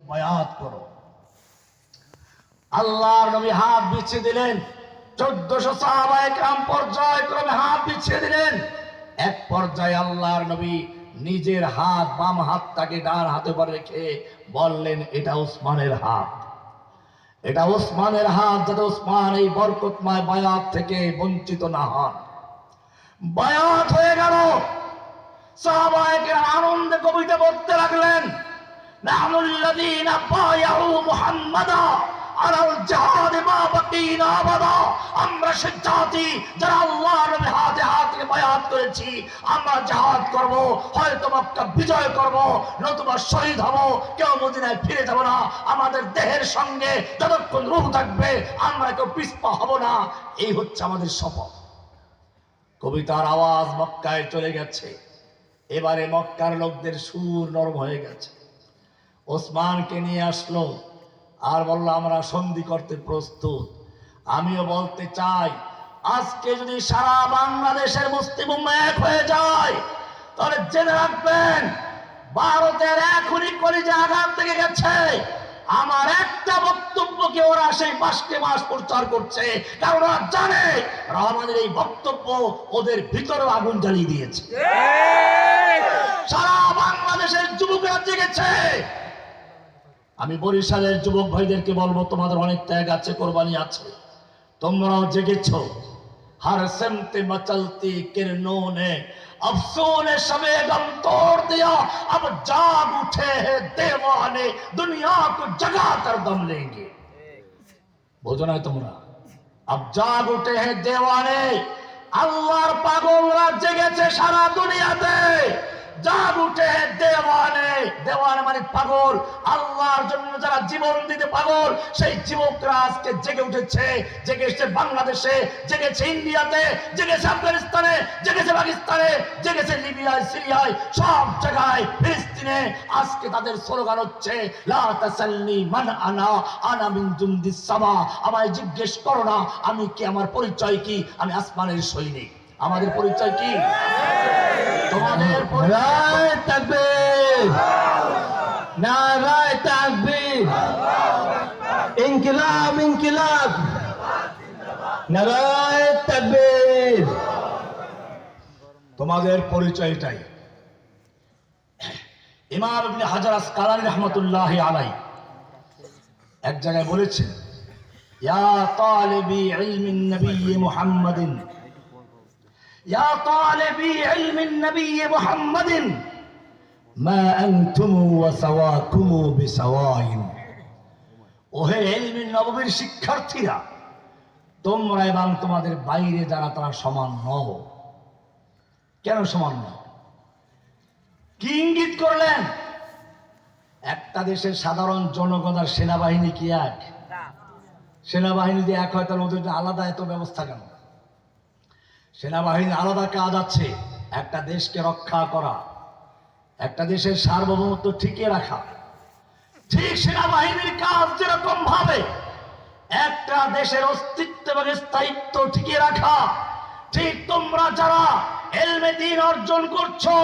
বায়াত করো। আল্লাহর নবী হাত বিছিয়ে দিলেন। 1400 সাহাবায়ে কেরাম পর্যায়ক্রমে হাত বিছিয়ে দিলেন। এক পর্যায়ে আল্লাহর নবী নিজের হাত, বাম হাতটাকে ডান হাতে উপর রেখে বললেন, এটা ওসমানের হাত, এটা ওসমানের হাত, যাতে ওসমান এই বরকতময় বায়াত থেকে বঞ্চিত না হন। বায়াত হয়ে গেল। সাহাবায়ে কেরাম আনন্দে কবিতা পড়তে লাগলেন, নাহনুল্লাযীনা বায়াউ মুহাম্মাদা আলাল জিহাদ মা বাকিনা আবাদা। আমরা সে জাতি যারা আল্লাহর নবীর হাতে হাত দিয়ে বায়াত করেছি। আমরা জিহাদ করব, হয়তো মক্কা বিজয় করব, নতুবা শহীদ হব, কেউ মদিনায় ফিরে যাব না। আমাদের দেহের সঙ্গে যতক্ষণ রূহ থাকবে আমরা কেউ পিছপা হব না। এই হচ্ছে আমাদের শপথ। কবিতার আওয়াজ মক্কায় চলে গেছে। এবারে মক্কার লোকদের সুর নরম হয়ে গেছে। ওসমানকে নিয়ে আসলো আর বলল, আমরা সন্ধি করতে প্রস্তুত। আমিও বলতে চাই, আজকে যদি সারা বাংলাদেশের মুসলিম উম্মাহ এক হয়ে যায়, তাহলে জেনে রাখবেন ভারতের এখনই কলিজা আঘাত লেগে গেছে। আমার একটা বক্তব্যকে ওরা সেই মাসকে মাস প্রচার করছে, কারণ ওরা জানে রহমানের এই বক্তব্য ওদের ভিতরেও আগুন জ্বালিয়ে দিয়েছে। সারা বাংলাদেশের যুবকেরা জেগেছে। আমি বরিশালের যুবক ভাইদেরকে বলবো, তোমাদের অনেক ত্যাগ আছে, কোরবানি আছে, তোমরাও জেগেছ। हर सिमत मचलती किरणों ने अफसों ने शबे गम तोड़ दिया। अब जाग उठे हैं दीवाने, दुनिया को जगा कर दम लेंगे। बोझो ना तुमरा, अब जाग उठे हैं दीवाने। আল্লাহর পাগলরা জেগেছে সারা দুনিয়াতে। জাগ উঠে দেওয়ানে, দেওয়ানে মানে পাগল। আল্লাহর জন্য যারা জীবন দিতে পাগল, সেই যুবকরা আজকে জেগে উঠেছে। জেগেছে বাংলাদেশে, জেগেছে ইন্ডিয়াতে, জেগেছে আফগানিস্তানে, জেগেছে পাকিস্তানে, জেগেছে লিবিয়ায়, সিরিয়ায়, সব জায়গায়, ফিলিস্তিনে। আজকে তাদের স্লোগান হচ্ছে, লা তাসালনি মান আনা, আনা মিন জুনদিস সামা। আমায় জিজ্ঞেস করো না আমি কি, আমার পরিচয় কি, আমি আসমানের সৈনিক। আমাদের পরিচয় কি? তোমাদের পরিচয় তাকবীর, নারায়ে তাকবীর, ইনকিলাব ইনকিলাব, নারায়ে তাকবীর। তোমাদের পরিচয়টাই। ইমাম ইবনে হাজার আসকালানী রাহমাতুল্লাহি আলাইহি এক জায়গায় বলেছেন, ইয়া তালিবি ইলমিন নবী মুহাম্মাদিন, يا طالبي علم النبي محمد ما أنتم وسواكم بسواء। ওহে ইলমে নববীর শিক্ষার্থীরা, তোমরা এবং তোমাদের বাইরে যারা, তারা সমান নও। কেন সমান নও? কি ইঙ্গিত করলেন? একটা দেশের সাধারণ জনগণ আর সেনাবাহিনী কি এক? সেনাবাহিনী যে এক হয়, তাহলে ওদের আলাদা এত ব্যবস্থা কেন? সেনাবাহিনীর আলাদা কাজ আছে, একটা দেশকে রক্ষা করা, একটা দেশের সার্বভৌমত্ব টিকিয়ে রাখা। ঠিক সেনাবাহিনীর কাজ যেরকম ভাবে একটা দেশের অস্তিত্ব এবং স্থায়িত্ব টিকিয়ে রাখা, ঠিক তোমরা যারা ইলমে দ্বীন অর্জন করছো,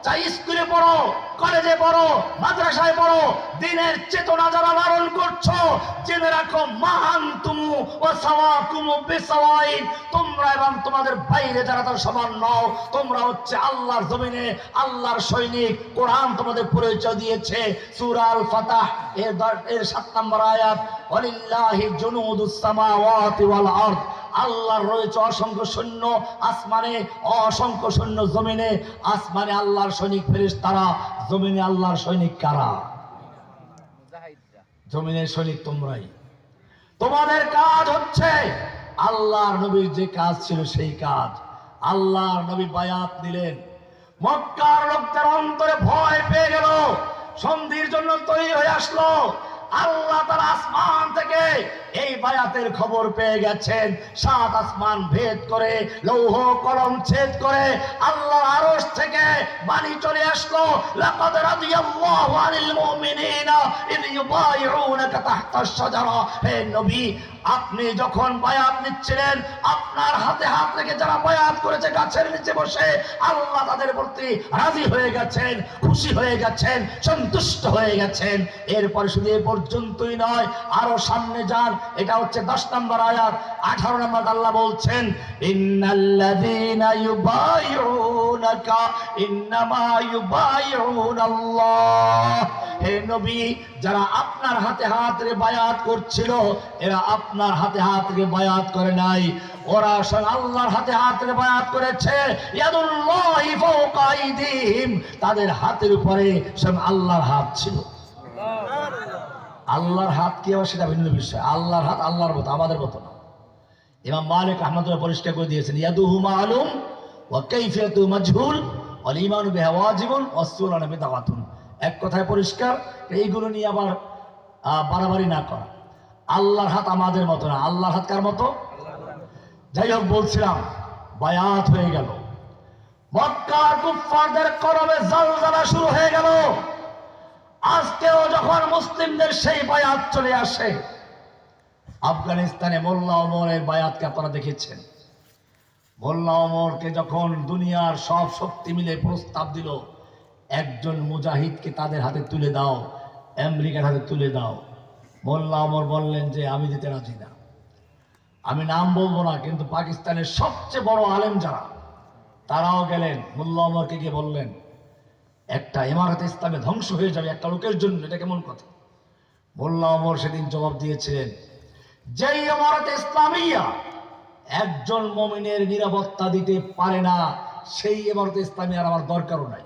চাই স্কুলে পড়ো, কলেজে পড়ো, মাদ্রাসায় পড়ো, দ্বীনের চেতনা যারা লালন করছো, জেনে রাখো মান তুমু ও সাওয়াকুম বিসাওয়াইন। তোমরা এবং তোমাদের বাইরে যারা, তারা সমান নও। তোমরা হচ্ছে আল্লাহর জমিনে আল্লাহর সৈনিক। কোরআন তোমাদের পরিচয় দিয়েছে। সূরা আল ফাতাহ এর 7 নম্বর আয়াত, ওয়ালিল্লাহি জুনুদুস সামাওয়াতি ওয়াল আরদ। আল্লাহর রয়েছে অসংখ্য সৈন্য আসমানে, অসংখ্য সৈন্য জমিনে। আসমানে আল্লাহর সৈনিক ফেরেশতারা, জমিনে আল্লাহর সৈনিক কারা? জমিনের সৈনিক তোমরাই। তোমাদের কাজ হচ্ছে আল্লাহর নবীর যে কাজ ছিল সেই কাজ। আল্লাহর নবী বায়াত নিলেন, মক্কার লোকদের অন্তরে ভয় পেয়ে গেল, সন্ধির জন্য তৈরি হয়ে আসলো। আল্লাহ তাআলা আসমান থেকে এই বায়াতের খবর পেয়ে গেছেন। 7 আসমান ভেদ করে, লৌহ কলম ছেদ করে আল্লাহর আরশ থেকে বাণী চলে আসলো, লাকাদ রাদিয়াল্লাহু আনিল মুমিনিনা ইয ইউবাইউনাকা তাহতাশ শাজারা, হে নবী আপনি যখন বায়াত নিচ্ছিলেন আপনার হাতে হাত রেখে যারা বায়াত করেছে গাছের নিচে বসে, আল্লাহ তাদের প্রতি রাজি হয়ে গেছেন, খুশি হয়ে গেছেন, সন্তুষ্ট হয়ে গেছেন। এরপরে শুধু এ পর্যন্তই নয়, আরো সামনে যান, এটা হচ্ছে 10 নম্বর আয়াত। 18 নম্বর আল্লাহ বলছেন ইন্নাল্লাযীনা ইউবাইউনাকা ইন্নামা ইউবাইউনাল্লাহ, হে নবী যারা আপনার হাতে হাত রেখে বায়াত করছিল এরা আপনার হাতে হাত রেখে বায়াত করে নাই, ওরা স্বয়ং আল্লাহর হাতে হাত রেখে বায়াত করেছে। ইয়াদুল্লাহি ফাওকা আইদিহিম, তাদের হাতের উপরে স্বয়ং আল্লাহর হাত ছিল। আল্লাহর হাত কি হবে সেটা ভিন্ন বিষয়, আল্লাহর হাত আল্লাহর মতো, আমাদের মতো না। ইমাম মালিক রাহমাতুল্লাহ পরিষ্কার করে দিয়েছেন ইয়াদুহু মালুম ওয়া কাইফিয়াতু মাজহুল ওয়াল ঈমানু বিহা ওয়াজিবুন ওয়াস সুনানু বিদআতুন। এক কথায় পরিষ্কার, এইগুলো নিয়ে আবার বাড়াবাড়ি না করা। আল্লাহর হাত আমাদের মতো না, আল্লাহর হাত কার মতো? যাই হোক, বলছিলাম বায়াত হয়ে গেল, মক্কার কুফফারদের কলবে জালজালা শুরু হয়ে গেল। আজকেও যখন মুসলিমদের সেই বায়াত চলে আসে, আফগানিস্তানে মোল্লা ওমরের বায়াতকে আপনারা দেখেছেন। মোল্লা ওমরকে যখন দুনিয়ার সব শক্তি মিলে প্রস্তাব দিল একজন মুজাহিদকে তাদের হাতে তুলে দাও, আমেরিকার হাতে তুলে দাও, মোল্লা ওমর বললেন যে আমি দিতে রাজি না। আমি নাম বলবো না, কিন্তু পাকিস্তানের সবচেয়ে বড় আলেম যারা তারাও গেলেন, মোল্লা ওমরকে গিয়ে বললেন একটা ইমারতে ইসলামে ধ্বংস হয়ে যাবে একটা লোকের জন্য, এটা কেমন কথা? মোল্লা ওমর সেদিন জবাব দিয়েছিলেন, যেই ইমারতে ইসলামিয়া একজন মুমিনের নিরাপত্তা দিতে পারে না, সেই ইমারতে ইসলামিয়ার আমার দরকারও নাই।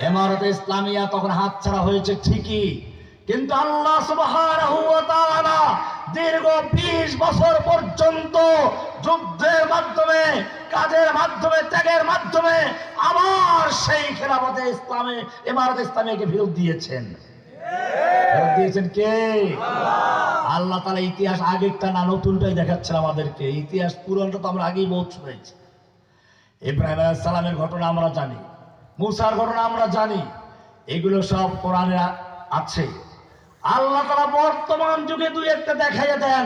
ইমারতে ইসলামিয়া তখন হাতছাড়া হয়েছে ঠিকই, কিন্তু আল্লাহ সুবহানাহু ওয়া তাআলা দীর্ঘ 20 বছর পর্যন্ত যুদ্ধের মাধ্যমে, কাজের মাধ্যমে, ত্যাগের মাধ্যমে আবার সেই খেলাফতে ইসলামে ইমারতে ইসলামিয়াকে ফেরত দিয়েছেন। ফেরত দিয়েছেন কে? আল্লাহ তাআলা। ইতিহাস আগেরটা না নতুনটাই দেখাচ্ছেন আমাদেরকে। ইতিহাস পুরানটা তো আমরা আগেই বহুত শুনেছি। ইব্রাহিম আলাইহিস সালামের ঘটনা আমরা জানি, মুসার ঘটনা আমরা জানি, এগুলো সব কোরআনে আছে। আল্লাহ তাআলা বর্তমান যুগে দুই একটা দেখাইয়া দেন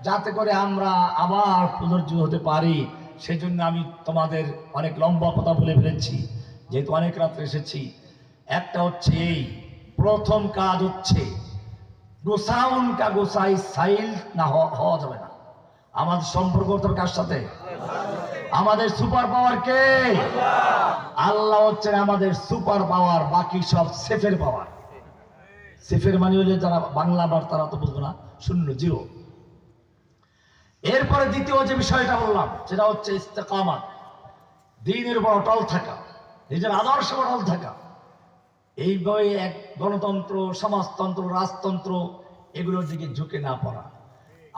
যাতে করে আমরা আবার পুনর্জীবিত হতে পারি। সেজন্য আমি তোমাদের অনেক লম্বা কথা বলে ফেলেছি, যেহেতু অনেক রাত্রে এসেছি। একটা হচ্ছে এই প্রথম কাজ হচ্ছে গোসাউন কা গোসাই সাইল না হওয়া যাবে না। আমাদের সম্পর্ক করতে হবে কার সাথে? আমাদের সুপার পাওয়ার কে? আল্লাহ হচ্ছেন আমাদের সুপার পাওয়ার, বাকি সব সেফের পাওয়ার। সেফের মানে হলে যারা বাংলা বার তারা তো বুঝবো না, শূন্য, জিরো। এরপরে দ্বিতীয় যে বিষয়টা বললাম সেটা হচ্ছে ইস্তেকামাত, দ্বীনের উপর অটল থাকা, নিজের আদর্শ অটল থাকা। এইভাবে এক গণতন্ত্র, সমাজতন্ত্র, রাজতন্ত্র এগুলোর দিকে ঝুঁকে না পড়া।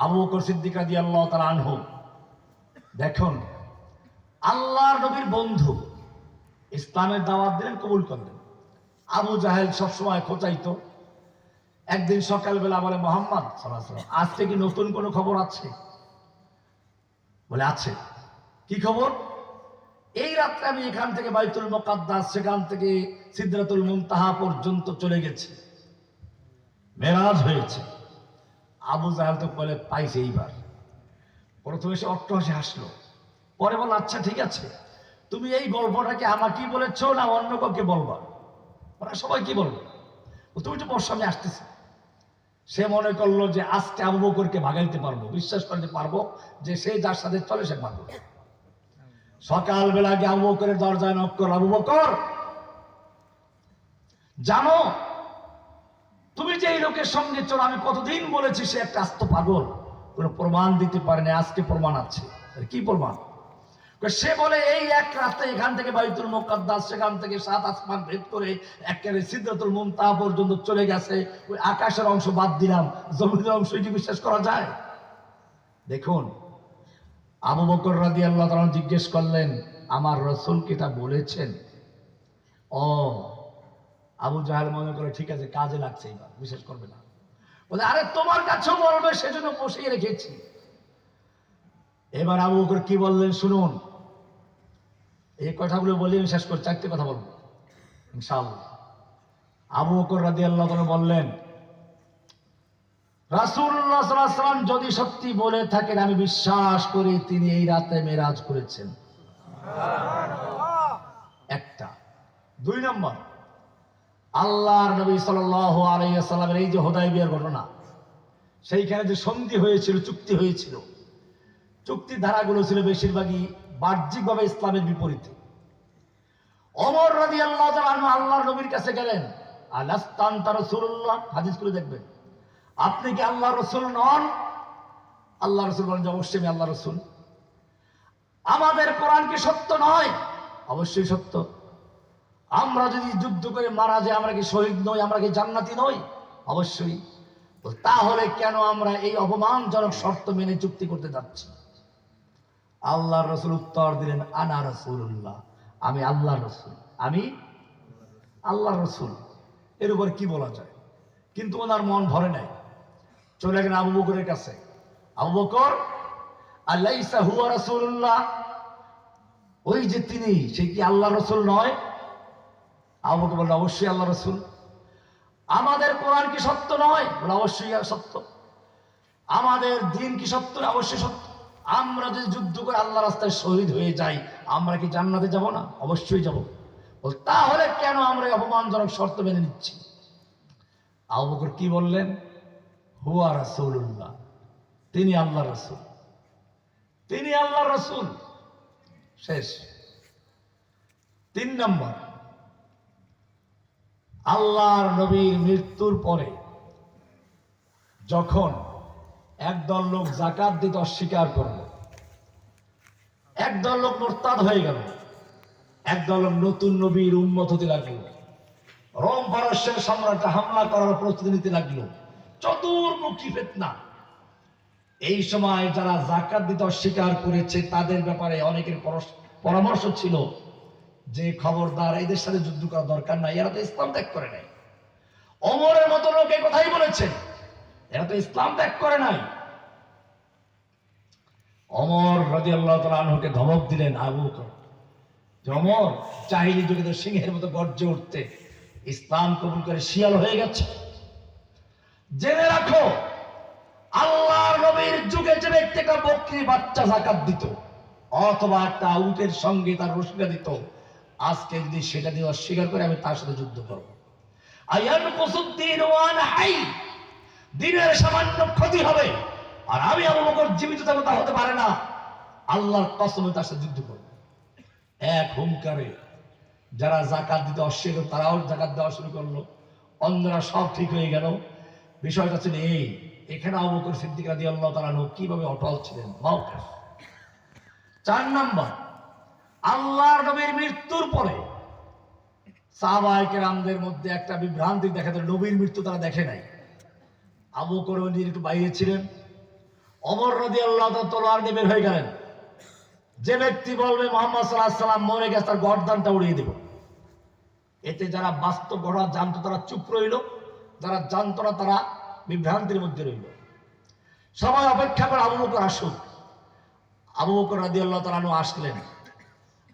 আবু বকর সিদ্দিক রাদিয়াল্লাহু তাআলা আনহু, দেখুন আল্লাহর নবীর বন্ধু, ইসলামের দাওয়াত দিলেন, কবুল করলেন। আবু জাহেল সবসময় খোঁচাইতো। একদিন সকালবেলা বলে, মুহাম্মদ সাল্লাল্লাহু আলাইহি ওয়াসাল্লাম আজকে কি নতুন কোনো খবর আছে? বলে আছে। কি খবর? এই রাত্রে আমি এখান থেকে বাইতুল মুকাদ্দাস, সেখান থেকে সিদরাতুল মুনতাহা পর্যন্ত চলে গেছি, মেরাজ হয়েছে। আবু জাহেল তো বলে পাইছে এইবার। প্রথমে সে অট্টহাসি হাসলো, পরে বল আচ্ছা ঠিক আছে, তুমি এই গল্পটাকে আমাকেই বলেছ না অন্য কাউকে বলবা? ওরা সবাই কি বলবো, তুমি তো বর্ষা, আমি আসতেছি। সে মনে করলো যে আজকে আবু বকরকে ভাগাইতে পারবো, বিশ্বাস করতে পারবো যে সে যার সাথে চলে সে পারবো। সকালবেলা গিয়ে আবু বকরের দরজায় নক করল, আবু বকর জানো তুমি যে এই লোকের সঙ্গে চলো, আমি কতদিন বলেছি সে একটা আস্ত পাগল, কোনো প্রমাণ দিতে পারে না, আজকে প্রমাণ আছে। কি প্রমাণ? সে বলে এই এক রাস্তা এখান থেকে বাইতুল মুকাদ্দাস, সেখান থেকে 7 আসমান ভেদ করে একেবারে সিদরাতুল মুনতাহা পর্যন্ত চলে গেছে। ওই আকাশের অংশ বাদ দিলাম, জমিনের অংশ কি বিশ্বাস করা যায়? দেখুন আবু বকর রাদিয়াল্লাহু তাআলা জিজ্ঞেস করলেন, আমার রাসূল কি এটা বলেছেন? ও আবু জাহেল মনে করে ঠিক আছে, কাজে লাগছে, এবার বিশ্বাস করবে না। বলে আরে তোমার কাছেও বলবে, সেজন্য বসিয়ে রেখেছি। এবার আবু বকর কি বললেন শুনুন, এই কথাগুলো বলি আমি শেষ করে 4টে কথা বলবো ইনশাআল্লাহ। আবু বকর রাদিয়াল্লাহু তাআলা বললেন, রাসূলুল্লাহ সাল্লাল্লাহু আলাইহি ওয়াসাল্লাম যদি সত্যি বলে থাকেন আমি বিশ্বাস করি তিনি এই রাতে মেরাজ করেছেন। একটা। দুই নম্বর, আল্লাহর নবী সাল্লাল্লাহু আলাইহি ওয়াসাল্লামের এই যে হুদায়বিয়ার ঘটনা, সেইখানে যে সন্ধি হয়েছিল, চুক্তি হয়েছিল, চুক্তির ধারাগুলো ছিল বেশিরভাগই বাহ্যিকভাবে ইসলামের বিপরীতে। ওমর রাদিয়াল্লাহু তাআলা আনহু আল্লাহর নবীর কাছে গেলেন, আলাস্তানতা রাসূলুল্লাহ, হাদিস করে দেখবেন, আপনি কি আল্লাহর রাসূল নন? আল্লাহ রাসূল বলেন, অবশ্যই আমি আল্লাহর রাসূল। আমাদের কোরআন কি সত্য নয়? অবশ্যই সত্য। আমরা যদি যুদ্ধ করে মারা যাই আমরা কি শহীদ নই? আমরা কি জান্নাতি নই? অবশ্যই। তাহলে কেন আমরা এই অপমানজনক শর্ত মেনে চুক্তি করতে যাচ্ছি? আল্লাহর রাসূল উত্তর দিলেন, আনা রাসূলুল্লাহ, আমি আল্লাহর রাসূল, আমি আল্লাহর রাসূল। এর উপর কি বলা যায়? কিন্তু ওনার মন ভরে নাই। চলে গেলেন আবু বকরের কাছে। আবু বকর, আলাইসা হুয়া রাসূলুল্লাহ, ওই যে তিনি, সে কি আল্লাহর রাসূল নয়? আবু বকর বলল, অবশ্যই আল্লাহর রাসূল। আমাদের কোরআন কি সত্য নয়? বলে, অবশ্যই সত্য। আমাদের দিন কি সত্য? অবশ্যই সত্য। আমরা যদি যুদ্ধ করে আল্লাহ রাস্তায় শহীদ হয়ে যাই আমরা কি জান্নাতে যাব না? অবশ্যই যাব। তাহলে কেন আমরা এই অপমানজনক শর্ত মেনে নিচ্ছি? আবু বকর কি বললেন? হুয়া রাসূলুল্লাহ, তিনি আল্লাহর রাসূল, তিনি আল্লাহর রাসূল। শেষ। তিন নম্বর, আল্লাহর নবীর মৃত্যুর পরে যখন একদল লোক যাকাত দিতে অস্বীকার করল, একদল লোক মুরতাদ হয়ে গেল, একদল লোক নতুন নবীর উম্মত হতে লাগলো, রোম পারস্যের সম্রাট হামলা করার প্রস্তুতি নিতে লাগলো, চতুর্মুখী ফিতনা। এই সময় যারা যাকাত দিতে অস্বীকার করেছে তাদের ব্যাপারে অনেকের পরামর্শ ছিল যে খবরদার এদের সাথে যুদ্ধ করা দরকার নাই, এরা তো ইসলাম ত্যাগ করে নাই। ওমরের মতো লোক এই কথাই বলেছেন, এরা তো ইসলাম ত্যাগ করে নাই। ওমর রাদিয়াল্লাহু তাআলা আনহুকে ধমক দিলেন আবু বকর, ওমর জাহিলি যুগে তো সিংহের মতো গর্জে উঠতে, ইসলাম কবুল করে শিয়াল হয়ে গেছে। জেনে রাখো, আল্লাহর নবীর যুগে যে ব্যক্তি একটা বকরি বাচ্চা যাকাত দিত অথবা একটা উটের সঙ্গে তার রসিদা দিত, আজকে যদি সেটা দিয়ে অস্বীকার করে আমি তার সাথে যুদ্ধ করবো। দিনের সামান্য ক্ষতি হবে, আর আমি আবু বকর জীবিত থাকবো তা হতে পারে না। আল্লাহর কসমে তার সাথে যুদ্ধ করবো। এক হুঙ্কারে যারা যাকাত দিতে অস্বীকার তারাও যাকাত দেওয়া শুরু করলো, অন্যরা সব ঠিক হয়ে গেল। বিষয়টা ছিল এই, এখানে আবু বকর সিদ্দিক রাদিয়াল্লাহু তাআলা আনহু কিভাবে অটল ছিলেন। মাওকিফ। 4 নম্বর, আল্লাহর নবীর মৃত্যুর পরে সাহাবায়ে কেরামদের মধ্যে একটা বিভ্রান্তি দেখা যায়, নবীর মৃত্যু তারা দেখে নাই। আবু বকর একটু বাইরে ছিলেন, ওমর রাদিয়াল্লাহু তাআলা তলোয়ার নিয়ে বের হয়ে গেলেন। যে ব্যক্তি বলবে মুহাম্মদ সাল্লাল্লাহু আলাইহি ওয়াসাল্লাম মরে গেছে তার গর্দানটা উড়িয়ে দেব। এতে যারা বাস্তব ঘটনা জানতো তারা চুপ রইল, যারা জানতো না তারা বিভ্রান্তির মধ্যে রইল। সবাই অপেক্ষা করে আবু বকর আসুক। আবু বকর রাদিয়াল্লাহু তাআলা আনহু আসলেন,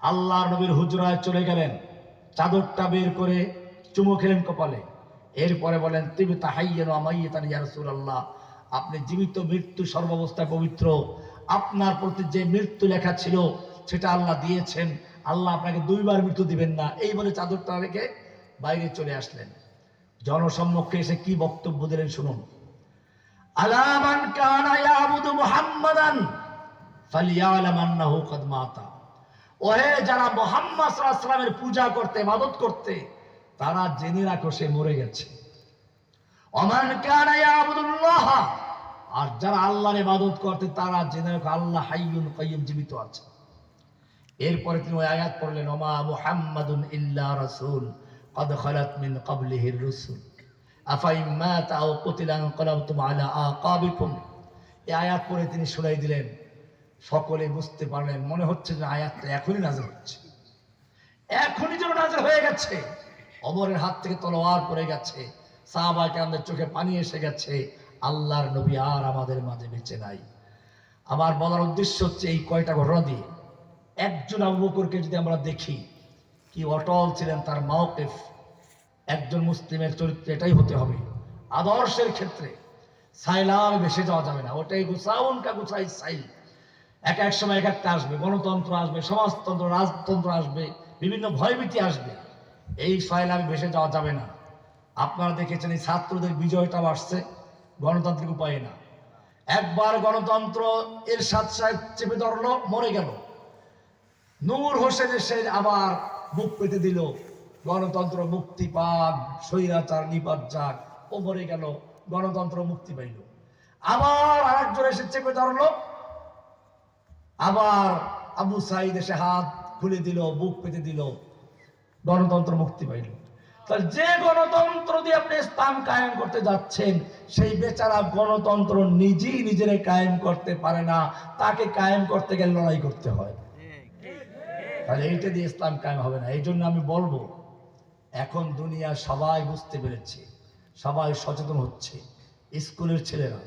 আল্লাহর নবীর হুজরায় চলে গেলেন, চাদরটা বের করে চুমু খেলেন কপালে। এরপরে বলেন, তিবতা হাইয়ান ওয়া মাইয়াতান ইয়া রাসূলুল্লাহ, আপনি জীবিত মৃত্যু সর্বাবস্থায় পবিত্র, আপনার প্রতি যে মৃত্যু লেখা ছিল সেটা আল্লাহ দিয়েছেন, আল্লাহ আপনাকে 2 বার মৃত্যু দিবেন না। এই বলে চাদরটা রেখে বাইরে চলে আসলেন। জনসম্মুখে এসে কি বক্তব্য দিলেন শুনুন। আলা মান কানা ইয়াবুদু মুহাম্মাদান ফালিয়ালাম আন্নাহু ক্বাদ মাতা, ওহে যারা মুহাম্মদ সাল্লাল্লাহু আলাইহি ওয়াসাল্লামের পূজা করতে ইবাদত করতে তারা জেনে রাখো সে মরে গেছে। ওমান কানা ইয়াবুদুল্লাহ, আর যারা আল্লাহর ইবাদত করতে তারা জেনে রাখো আল্লাহ হাইয়ুন কাইয়ুম, জীবিত আছে। এরপরে তিনি ওই আয়াত পড়লেন, ওমা মুহাম্মাদুন ইল্লা রাসূল ক্বাদ খালাত মিন ক্বাবলিহির রাসূল আফাইম মাতা আও কুতিলা ইনকালাবতুম আলা আকাবিকুম। এই আয়াত পড়ে তিনি শোনাই দিলেন। সকলে বুঝতে পারলেন, মনে হচ্ছে যে আয়াতটা এখনই নাযিল হচ্ছে, এখনই যেন নাযিল হয়ে গেছে। ওমরের হাত থেকে তলোয়ার পড়ে গেছে, সাহাবায়ে কেরামদের চোখে পানি এসে গেছে, আল্লাহর নবী আর আমাদের মাঝে বেঁচে নাই। আমার বলার উদ্দেশ্য হচ্ছে এই কয়টা ঘটনা দিয়ে একজন আবু বকরকে যদি আমরা দেখি কি অটল ছিলেন, তার মাওকিফ একজন মুসলিমের চরিত্র এটাই হতে হবে। আদর্শের ক্ষেত্রে সাইলাম বেশি যাওয়া যাবে না, ওটাই গুছাউন কা গুছাই সাইল। এক এক সময় এক একটা আসবে, গণতন্ত্র আসবে, সমাজতন্ত্র, রাজতন্ত্র আসবে, বিভিন্ন ভয়ভীতি আসবে, এই সাইলামে বেশি যাওয়া যাবে না। আপনারা দেখেছেন এই ছাত্রদের বিজয়টাও আসছে গণতান্ত্রিক উপায়ে না। একবার গণতন্ত্র এরশাদ সাহেব চেপে ধরলো, মরে গেল। নূর হোসেন এসে আবার বুক পেতে দিল, গণতন্ত্র মুক্তি পাক, স্বৈরাচার নিপাত যাক, ও মরে গেল, গণতন্ত্র মুক্তি পাইল। আবার আরেকজন এসে চেপে ধরলো, আবার আবু সাইদ এসে হাত খুলে দিল, বুক পেতে দিল, গণতন্ত্র মুক্তি পাইল। তাহলে যে গণতন্ত্র দিয়ে আপনি ইসলাম কায়েম করতে যাচ্ছেন, সেই বেচারা গণতন্ত্র নিজেই নিজের কায়েম করতে পারে না, তাকে কায়েম করতে গেলে লড়াই করতে হয়। তাহলে এইটা দিয়ে ইসলাম কায়েম হবে না। এই জন্য আমি বলবো, এখন দুনিয়া সবাই বুঝতে পেরেছে, সবাই সচেতন হচ্ছে, স্কুলের ছেলেরা,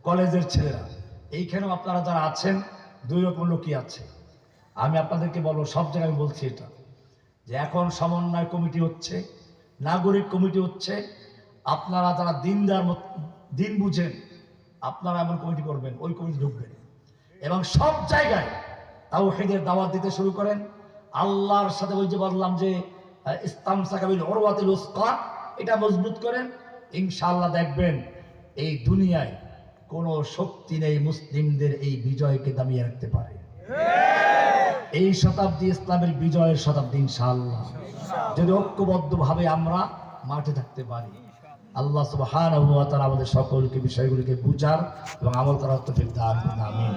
কলেজের ছেলেরা, এইখানেও আপনারা যারা আছেন, দুই রকম লোকই আছে। আমি আপনাদেরকে বলবো, সব জায়গায় আমি বলছি এটা, যে এখন সমন্বয় কমিটি হচ্ছে, নাগরিক কমিটি হচ্ছে। আপনারা যারা দিন বুঝেন, আপনারা এমন কমিটি করবেন, ওই কমিটি ঢুকবেন, এবং সব জায়গায় তাওহীদের দাওয়াত দিতে শুরু করেন। আল্লাহর সাথে ওই যে বললাম যে ইস্তামসাকা বিল উরওয়াতিল উসকা, এটা মজবুত করেন। ইনশাআল্লাহ দেখবেন এই দুনিয়ায় কোনো শক্তি নেই মুসলিমদের এই বিজয়কে দামিয়ে রাখতে পারে। এই শতাব্দী ইসলামের বিজয়ের শতাব্দী ইনশাআল্লাহ, যদি ঐক্যবদ্ধভাবে আমরা মাঠে থাকতে পারি। আল্লাহ সুবহানাহু ওয়া তাআলা আমাদের সকলকে বিষয়গুলিকে বুঝার এবং আমল করার তৌফিক দান করুন। আমিন।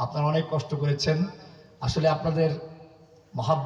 আপনারা অনেক কষ্ট করেছেন, আসলে আপনাদের মহাব্বত